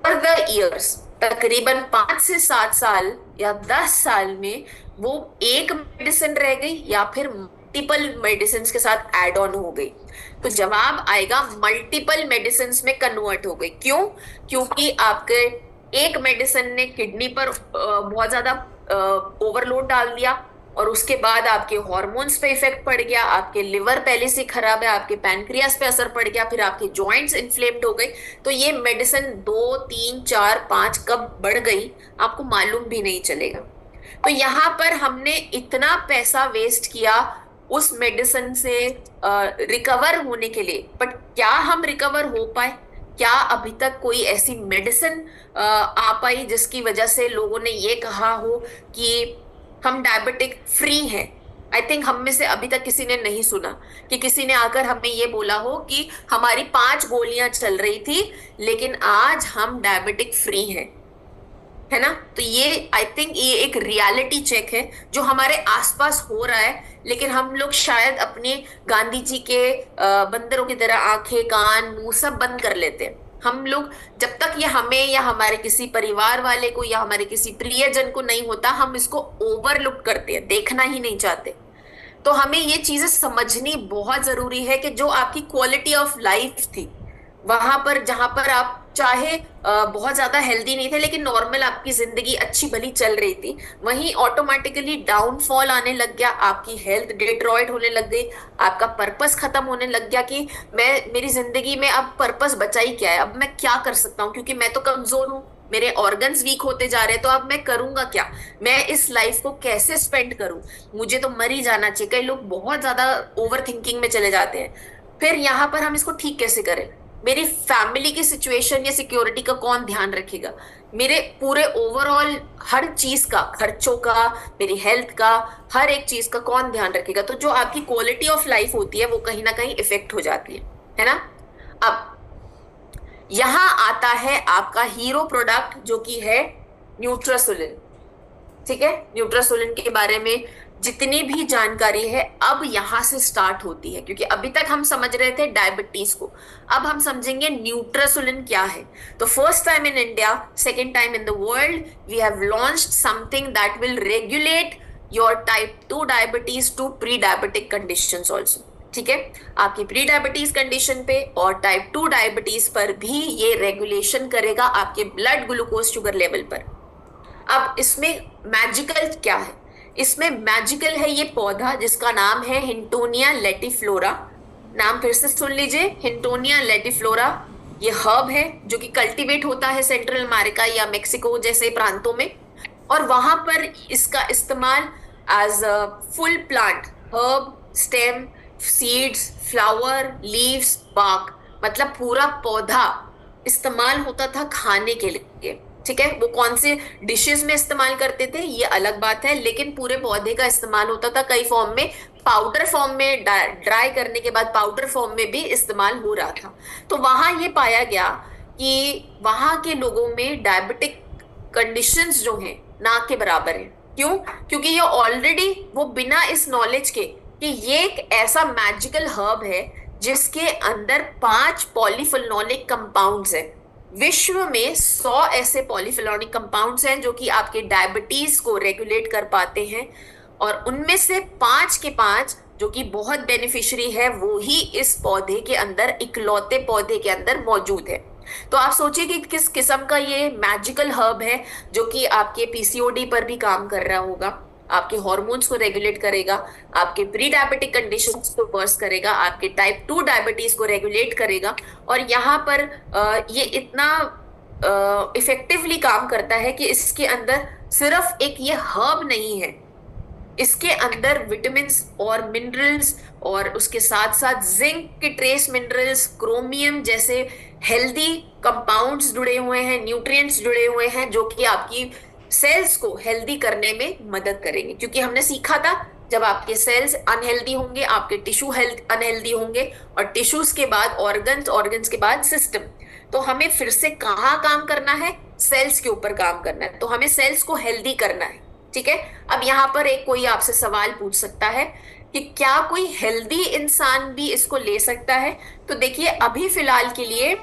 ओवर द इयर्स, तकरीबन 5 से 7 साल या 10 साल में वो एक मेडिसिन रह गई या फिर मल्टीपल मेडिसिन के साथ एड ऑन हो गई? तो जवाब आएगा मल्टीपल मेडिसिन में कन्वर्ट हो गई। क्यों? क्योंकि आपके एक मेडिसिन ने किडनी पर बहुत ज्यादा ओवरलोड डाल दिया और उसके बाद आपके हॉर्मोन्स पे इफेक्ट पड़ गया, आपके लिवर पहले से खराब है, आपके पैनक्रियास पे असर पड़ गया, फिर आपके जॉइंट्स इन्फ्लेम्ड हो गए। तो ये मेडिसिन 2, 3, 4, 5 कब बढ़ गई आपको मालूम भी नहीं चलेगा। तो यहाँ पर हमने इतना पैसा वेस्ट किया उस मेडिसिन से रिकवर होने के लिए, बट क्या हम रिकवर हो पाए? क्या अभी तक कोई ऐसी मेडिसिन आ पाई जिसकी वजह से लोगों ने ये कहा हो कि हम डायबिटिक फ्री हैं? आई थिंक हम में से अभी तक किसी ने नहीं सुना कि किसी ने आकर हमें ये बोला हो कि हमारी 5 गोलियां चल रही थी लेकिन आज हम डायबिटिक फ्री हैं, है ना? तो ये आई थिंक ये एक रियलिटी चेक है जो हमारे आसपास हो रहा है, लेकिन हम लोग शायद अपने गांधी जी के बंदरों की तरह आंखें, कान, मुंह सब बंद कर लेते हैं। हम लोग जब तक ये हमें या हमारे किसी परिवार वाले को या हमारे किसी प्रियजन को नहीं होता, हम इसको ओवरलुक करते हैं, देखना ही नहीं चाहते। तो हमें ये चीजें समझनी बहुत जरूरी है कि जो आपकी क्वालिटी ऑफ लाइफ थी, वहां पर जहां पर आप चाहे बहुत ज्यादा हेल्दी नहीं थे लेकिन नॉर्मल आपकी जिंदगी अच्छी भली चल रही थी, वहीं ऑटोमेटिकली डाउनफॉल आने लग गया, आपकी हेल्थ डिट्रॉइट होने लग गई, आपका पर्पस खत्म होने लग गया कि मेरी जिंदगी में अब पर्पस बचा ही क्या है, अब मैं क्या कर सकता हूँ, क्योंकि मैं तो कमजोर हूँ, मेरे ऑर्गन्स वीक होते जा रहे हैं, तो अब मैं करूंगा क्या? मैं इस लाइफ को कैसे स्पेंड करूं? मुझे तो मर ही जाना चाहिए। कई लोग बहुत ज्यादा ओवर थिंकिंग में चले जाते हैं। फिर यहाँ पर हम इसको ठीक कैसे करें? मेरी फैमिली की सिचुएशन या सिक्योरिटी का कौन ध्यान रखेगा? मेरे पूरे ओवरऑल हर चीज का, खर्चों का, मेरी हेल्थ का, हर एक चीज का कौन ध्यान रखेगा? तो जो आपकी क्वालिटी ऑफ लाइफ होती है वो कहीं ना कहीं इफेक्ट हो जाती है ना? अब यहां आता है आपका हीरो प्रोडक्ट जो कि है न्यूट्रासोलिन। ठीक है, न्यूट्रासोलिन के बारे में जितनी भी जानकारी है अब यहां से स्टार्ट होती है, क्योंकि अभी तक हम समझ रहे थे डायबिटीज को, अब हम समझेंगे न्यूट्रासोलिन क्या है। तो first time in India, second time in the world, we have launched something that will regulate your type 2 diabetes to pre diabetic conditions also. ठीक है, आपकी प्री डायबिटीज कंडीशन पे और टाइप 2 डायबिटीज पर भी ये रेगुलेशन करेगा आपके ब्लड ग्लूकोज शुगर लेवल पर। अब इसमें मैजिकल क्या है? इसमें मैजिकल है ये पौधा जिसका नाम है हिंटोनिया लेटिफ्लोरा। नाम फिर से सुन लीजिए, हिंटोनिया लेटिफ्लोरा। ये हर्ब है जो कि कल्टीवेट होता है सेंट्रल अमेरिका या मेक्सिको जैसे प्रांतों में, और वहां पर इसका इस्तेमाल as a full plant, herb, stem, seeds, flower, leaves, bark, मतलब पूरा पौधा इस्तेमाल होता था खाने के लिए। ठीक है, वो कौन से डिशेस में इस्तेमाल करते थे ये अलग बात है, लेकिन पूरे पौधे का इस्तेमाल होता था कई फॉर्म में, पाउडर फॉर्म में, ड्राई करने के बाद पाउडर फॉर्म में भी इस्तेमाल हो रहा था। तो वहां ये पाया गया कि वहां के लोगों में डायबिटिक कंडीशंस जो हैं ना के बराबर है। क्यों? क्योंकि ये ऑलरेडी वो बिना इस नॉलेज के कि ये एक ऐसा मैजिकल हर्ब है जिसके अंदर 5 पॉलीफिनोलिक कंपाउंड्स है। विश्व में 100 ऐसे पॉलीफिनोलिक कंपाउंड्स हैं जो कि आपके डायबिटीज को रेगुलेट कर पाते हैं, और उनमें से 5 के 5 जो कि बहुत बेनिफिशियरी है वो ही इस पौधे के अंदर, इकलौते पौधे के अंदर मौजूद है। तो आप सोचिए कि किस किस्म का ये मैजिकल हर्ब है जो कि आपके पीसीओडी पर भी काम कर रहा होगा, आपके हार्मोन्स को रेगुलेट करेगा, आपके प्री डायबिटिक कंडीशंस को वर्स करेगा, आपके टाइप 2 डायबिटीज को रेगुलेट करेगा। और यहाँ पर ये इतना इफेक्टिवली काम करता है कि इसके अंदर सिर्फ एक ये हर्ब नहीं है, इसके अंदर विटामिन्स और मिनरल्स और उसके साथ साथ जिंक के ट्रेस मिनरल्स, क्रोमियम जैसे हेल्दी कंपाउंड्स जुड़े हुए हैं, न्यूट्रिएंट्स जुड़े हुए हैं जो कि आपकी सेल्स को हेल्दी करने में मदद करेंगे। क्योंकि हमने सीखा था जब आपके सेल्स अनहेल्दी होंगे आपके टिश्यू हेल्थ अनहेल्दी होंगे, और टिश्यूज के बाद ऑर्गन्स, ऑर्गन्स के बाद सिस्टम। तो हमें फिर से कहाँ काम करना है? सेल्स के ऊपर काम करना है। तो हमें सेल्स को हेल्दी करना है। ठीक है, अब यहाँ पर एक कोई आपसे सवाल पूछ सकता है कि क्या कोई हेल्दी इंसान भी इसको ले सकता है? तो देखिए, अभी फिलहाल के लिए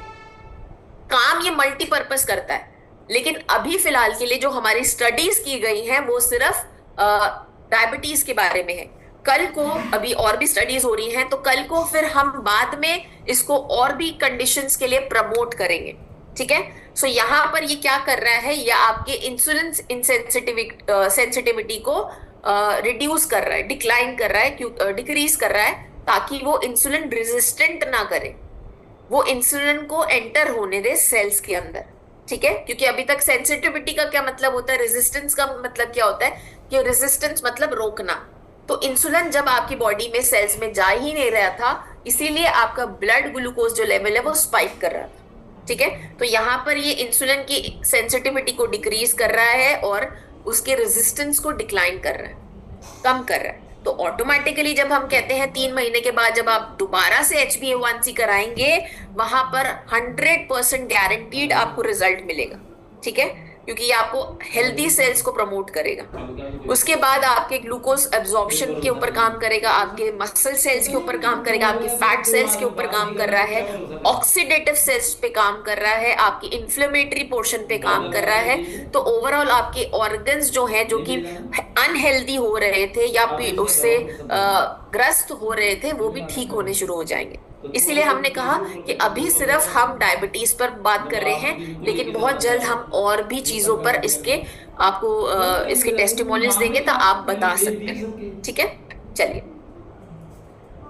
काम ये मल्टीपर्पज करता है, लेकिन अभी फिलहाल के लिए जो हमारी स्टडीज की गई हैं वो सिर्फ डायबिटीज के बारे में है। कल को अभी और भी स्टडीज हो रही हैं, तो कल को फिर हम बाद में इसको और भी कंडीशंस के लिए प्रमोट करेंगे। ठीक है, सो यहाँ पर ये क्या कर रहा है, ये आपके इंसुलिन सेंसिटिविटी को रिड्यूस कर रहा है, डिक्लाइन कर रहा है, डिक्रीज कर रहा है, ताकि वो इंसुलिन रेजिस्टेंट ना करे, वो इंसुलिन को एंटर होने दे सेल्स के अंदर। ठीक है, क्योंकि अभी तक सेंसिटिविटी का क्या मतलब होता है, रेजिस्टेंस का मतलब क्या होता है कि रेजिस्टेंस मतलब रोकना। तो इंसुलिन जब आपकी बॉडी में सेल्स में जा ही नहीं रहा था, इसीलिए आपका ब्लड ग्लूकोज जो लेवल है वो स्पाइक कर रहा था। ठीक है, तो यहाँ पर ये इंसुलिन की सेंसिटिविटी को डिक्रीज कर रहा है और उसके रेजिस्टेंस को डिक्लाइन कर रहा है, कम कर रहा है। तो ऑटोमेटिकली जब हम कहते हैं 3 महीने के बाद जब आप दोबारा से HbA1c कराएंगे, वहां पर 100% गारंटीड आपको रिजल्ट मिलेगा। ठीक है, क्योंकि ये आपको हेल्दी सेल्स को प्रमोट करेगा। उसके बाद आपके ग्लूकोज एब्जॉर्प्शन के ऊपर काम करेगा, आपके मसल सेल्स के ऊपर काम करेगा, आपके फैट सेल्स के ऊपर काम कर रहा है, ऑक्सीडेटिव सेल्स पे काम कर रहा है, आपकी इन्फ्लेमेटरी पोर्शन पे काम कर रहा है। तो ओवरऑल आपके ऑर्गन्स जो है, जो कि अनहेल्दी हो रहे थे या उससे ग्रस्त हो रहे थे, वो भी ठीक होने शुरू हो जाएंगे। इसीलिए हमने कहा कि अभी सिर्फ हम डायबिटीज पर बात कर रहे हैं, लेकिन बहुत जल्द हम और भी चीजों पर इसके आपको इसके टेस्टिमोनियल्स देंगे तो आप बता सकते हैं। ठीक है, चलिए,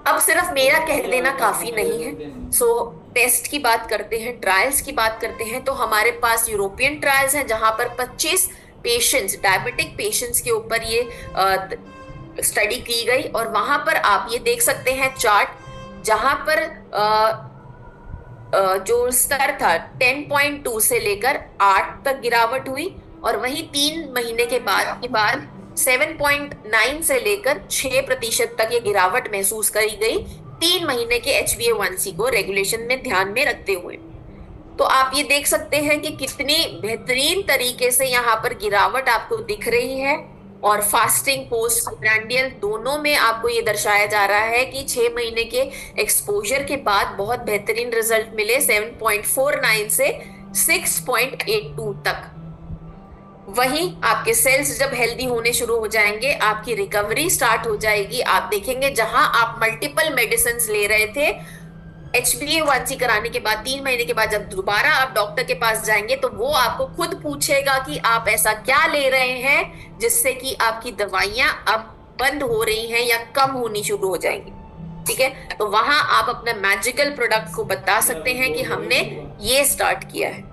अब सिर्फ मेरा कह देना काफी नहीं है। सो टेस्ट की बात करते हैं, ट्रायल्स की बात करते हैं। तो हमारे पास यूरोपियन ट्रायल्स हैं जहां पर 25 पेशेंट्स, डायबिटिक पेशेंट्स के ऊपर ये स्टडी की गई, और वहां पर आप ये देख सकते हैं चार्ट, जहां पर जो स्तर था 10.2 से लेकर 8 तक गिरावट हुई, और वहीं 3 महीने के बाद 7.9 से लेकर 6% तक ये गिरावट महसूस करी गई 3 महीने के HbA1c को रेगुलेशन में ध्यान में रखते हुए। तो आप ये देख सकते हैं कि कितनी बेहतरीन तरीके से यहाँ पर गिरावट आपको दिख रही है, और फास्टिंग, पोस्ट ग्रैंडियल दोनों में आपको ये दर्शाया जा रहा है कि 6 महीने के एक्सपोजर के बाद बहुत बेहतरीन रिजल्ट मिले, 7.49 से 6.82 तक। वहीं आपके सेल्स जब हेल्दी होने शुरू हो जाएंगे, आपकी रिकवरी स्टार्ट हो जाएगी। आप देखेंगे जहां आप मल्टीपल मेडिसिन ले रहे थे, HbA1c कराने के बाद 3 महीने के बाद जब दोबारा आप डॉक्टर के पास जाएंगे तो वो आपको खुद पूछेगा कि आप ऐसा क्या ले रहे हैं जिससे कि आपकी दवाइयां अब बंद हो रही हैं या कम होनी शुरू हो जाएंगी। ठीक है, तो वहां आप अपना मैजिकल प्रोडक्ट को बता सकते हैं कि हमने ये स्टार्ट किया है।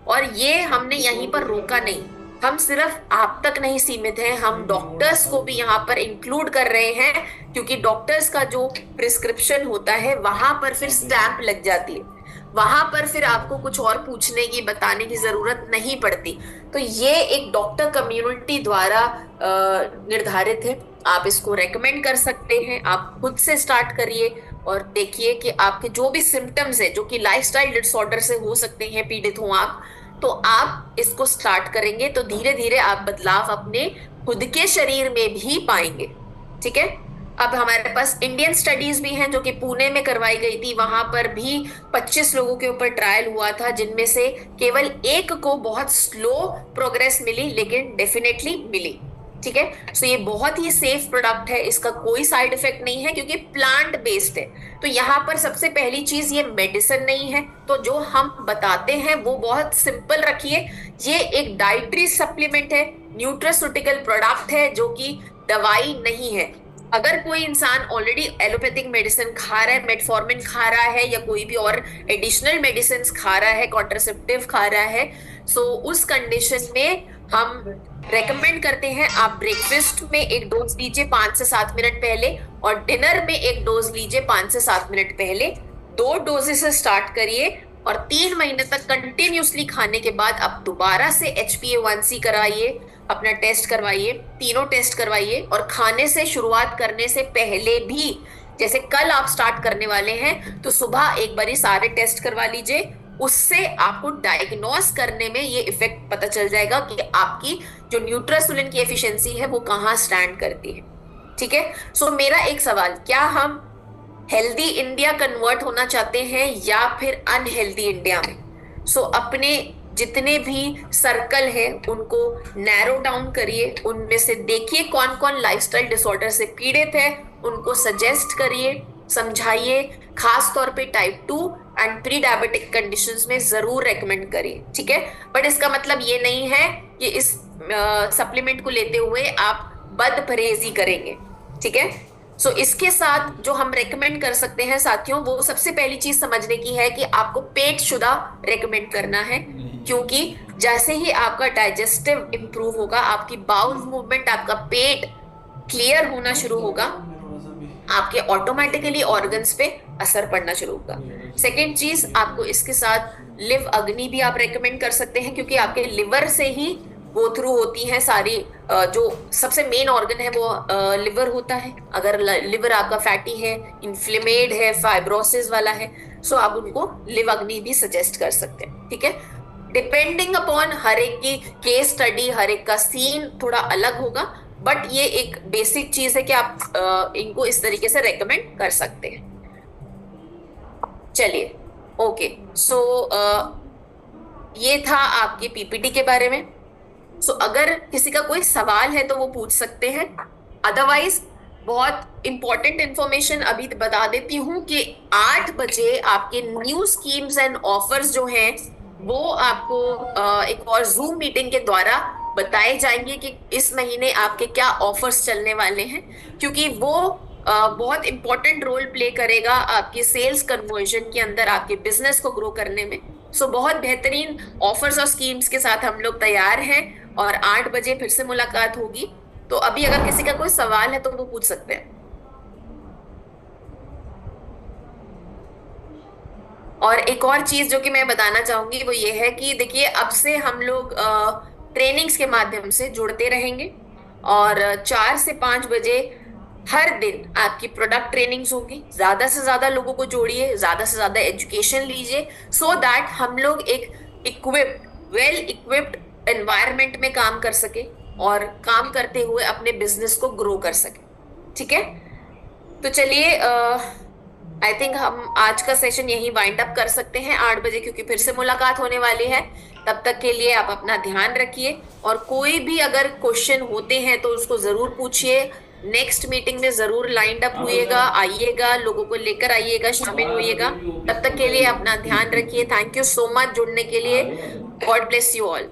और ये हमने यहीं पर रोका नहीं, हम सिर्फ आप तक नहीं सीमित हैं, हम डॉक्टर्स को भी यहाँ पर इंक्लूड कर रहे हैं, क्योंकि डॉक्टर्स का जो प्रिस्क्रिप्शन होता है वहां पर फिर स्टैंप लग जाती है, वहां पर फिर आपको कुछ और पूछने की बताने की जरूरत नहीं पड़ती। तो ये एक डॉक्टर कम्युनिटी द्वारा निर्धारित है। आप इसको रेकमेंड कर सकते हैं, आप खुद से स्टार्ट करिए और देखिए कि आपके जो भी सिम्टम्स है, जो कि लाइफस्टाइल डिसऑर्डर से हो सकते हैं, पीड़ित हो आप, तो आप इसको स्टार्ट करेंगे तो धीरे धीरे आप बदलाव अपने खुद के शरीर में भी पाएंगे। ठीक है, अब हमारे पास इंडियन स्टडीज भी हैं जो कि पुणे में करवाई गई थी, वहां पर भी 25 लोगों के ऊपर ट्रायल हुआ था, जिनमें से केवल एक को बहुत स्लो प्रोग्रेस मिली, लेकिन डेफिनेटली मिली। ठीक है, सो ये बहुत ही सेफ प्रोडक्ट है, इसका कोई साइड इफेक्ट नहीं है क्योंकि प्लांट बेस्ड है। तो यहाँ पर सबसे पहली चीज, ये मेडिसिन नहीं है, तो जो हम बताते हैं वो बहुत सिंपल रखिए। ये एक डाइटरी सप्लीमेंट है, न्यूट्रास्यूटिकल प्रोडक्ट है, जो कि दवाई नहीं है। अगर कोई इंसान ऑलरेडी एलोपैथिक मेडिसिन खा रहा है, मेटफॉर्मिन खा रहा है या कोई भी और एडिशनल मेडिसिन खा रहा है, कॉन्ट्रासेप्टिव खा रहा है, सो उस कंडीशन में हम रेकमेंड करते हैं आप ब्रेकफास्ट में एक डोज लीजिए 5 से 7 मिनट पहले, और डिनर में एक डोज लीजिए 5 से 7 मिनट पहले। 2 डोजेस से स्टार्ट करिए और 3 महीने तक कंटिन्यूसली खाने के बाद आप दोबारा से HbA1c कराइए, अपना टेस्ट करवाइए, तीनों टेस्ट करवाइए। और खाने से शुरुआत करने से पहले भी, जैसे कल आप स्टार्ट करने वाले हैं तो सुबह एक बारी सारे टेस्ट करवा लीजिए, उससे आपको डायग्नोस करने में ये इफेक्ट पता चल जाएगा कि आपकी जो न्यूट्रासुलिन की एफिशिएंसी है वो कहाँ स्टैंड करती है। ठीक है, सो मेरा एक सवाल, क्या हम हेल्दी इंडिया कन्वर्ट होना चाहते हैं या फिर अनहेल्दी इंडिया में? सो अपने जितने भी सर्कल है उनको नैरो डाउन करिए, उनमें से देखिए कौन कौन लाइफस्टाइल डिसऑर्डर से पीड़ित है, उनको सजेस्ट करिए, समझाइए, खास तौर पे type 2 and pre diabetic conditions में जरूर रेकमेंड करिए। ठीक है, बट इसका मतलब ये नहीं है कि इस सप्लीमेंट को लेते हुए आप बद परहेजी करेंगे। ठीक है, सो इसके साथ जो हम रेकमेंड कर सकते हैं साथियों, वो सबसे पहली चीज समझने की है कि आपको पेट शुदा रेकमेंड करना है, क्योंकि जैसे ही आपका डाइजेस्टिव इंप्रूव होगा, आपकी बाउल मूवमेंट, आपका पेट क्लियर होना शुरू होगा, आपके ऑटोमेटिकली ऑर्गन्स पे असर पड़ना शुरू होगा। सेकेंड चीज, आपको इसके साथ लिव अग्नि भी आप रेकमेंड कर सकते हैं, क्योंकि आपके लिवर से ही गो थ्रू होती हैं सारी, जो सबसे मेन ऑर्गन है वो लिवर होता है। अगर लिवर आपका फैटी है, इन्फ्लेमेड है, फाइब्रोसिस वाला है, सो आप उनको लिव अग्नि भी सजेस्ट कर सकते हैं। ठीक है, डिपेंडिंग अपॉन हर एक की केस स्टडी, हर एक का सीन थोड़ा अलग होगा, बट ये एक बेसिक चीज है कि आप इनको इस तरीके से रेकमेंड कर सकते हैं। चलिए, ओके, सो ये था आपके पीपीटी के बारे में। सो अगर किसी का कोई सवाल है तो वो पूछ सकते हैं, अदरवाइज बहुत इंपॉर्टेंट इंफॉर्मेशन अभी बता देती हूँ कि 8 बजे आपके न्यू स्कीम्स एंड ऑफर्स जो हैं वो आपको एक और जूम मीटिंग के द्वारा बताए जाएंगे कि इस महीने आपके क्या ऑफर्स चलने वाले हैं, क्योंकि वो बहुत इंपॉर्टेंट रोल प्ले करेगा आपके सेल्स कन्वर्जन के अंदर, आपके बिजनेस को ग्रो करने में। सो बहुत बेहतरीन ऑफर्स और स्कीम्स के साथ हम लोग तैयार हैं और 8 बजे फिर से मुलाकात होगी। तो अभी अगर किसी का कोई सवाल है तो वो पूछ सकते हैं। और एक और चीज जो कि मैं बताना चाहूंगी वो ये है कि देखिए, अब से हम लोग ट्रेनिंग्स के माध्यम से जुड़ते रहेंगे और 4 से 5 बजे हर दिन आपकी प्रोडक्ट ट्रेनिंग्स होगी। ज्यादा से ज्यादा लोगों को जोड़िए, ज्यादा से ज्यादा एजुकेशन लीजिए, सो दैट हम लोग एक इक्विप्ड, वेल इक्विप्ड एनवायरनमेंट में काम कर सके और काम करते हुए अपने बिजनेस को ग्रो कर सके। ठीक है, तो चलिए, आई थिंक हम आज का सेशन यही वाइंड अप कर सकते हैं 8 बजे, क्योंकि फिर से मुलाकात होने वाली है। तब तक के लिए आप अपना ध्यान रखिए, और कोई भी अगर क्वेश्चन होते हैं तो उसको जरूर पूछिए। नेक्स्ट मीटिंग में जरूर लाइंड अप हाँ हुइएगा, वैसे आइएगा, लोगों को लेकर आइएगा, शामिल हमारा होइएगा। जो भी तब ऑफिस तक खुल के लिए जाएगा। अपना ध्यान रखिए। थैंक यू सो मच जुड़ने के हाँ लिए। बोलो ना। God bless you all.